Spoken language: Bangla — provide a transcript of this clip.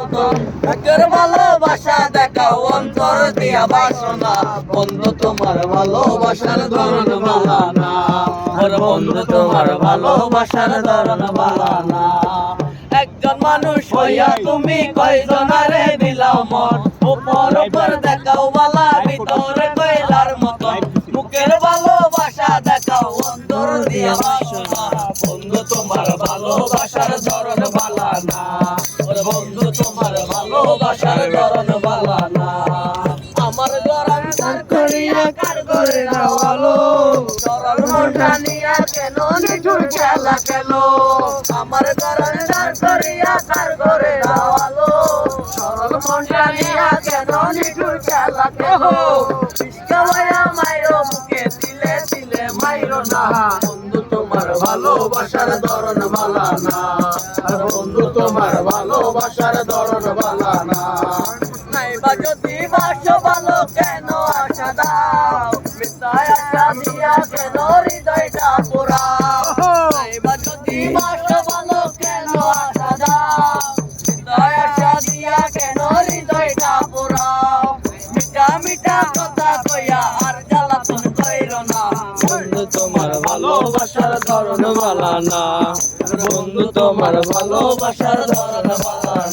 বুকের ভালোবাসা দেখাও অন্তর দিয়া বাসনা বন্ধু তোমার ভালোবাসার ধরন ভালো না বন্ধু তোমার ভালোবাসার ধরন ভালো না একজন মানুষ হইয়া তুমি কয়জনারে দিলাও মন উপর উপর দেখাও বালা ভিতরে কয়লার মতন বুকের ভালোবাসা দেখাও অন্তর দিয়া বাসনা বন্ধু তোমার ভালোবাসার ধরন ভালো না বন্ধু তোমার ভালোবাসার ধরন ভালো না আমার গরম তার করিয়া কার করে রাওয়ালো সরল মনটা নিয়া কেন নিঠুর খেলা কেন আমার গরম তার করিয়া কার করে রাওয়ালো সরল মনটা নিয়া কেন নিঠুর খেলা কেন ইস্কাওয়া মাইরো বুকে দিলে দিলে মাইরো না বন্ধু তোমার ভালোবাসার ধরন ভালো না বন্ধু তোমার ভালোবাসার ধরন ভালো না নাইবা যদি বাসো ভালো কেন আশা দাও মিথ্যায় আশা দিয়া কেন হৃদয়টা পোড়াও নাইবা যদি বাসো ভালো কেন আশা দাও মিথ্যায় আশা দিয়া কেন হৃদয়টা পোড়াও মিঠা মিঠা কথা কইয়া আর জ্বালাতন কইরো না বন্ধু তোমার ভালোবাসার ধরন ভালো না বন্ধু তোমার ভালোবাসার ধরন ভালো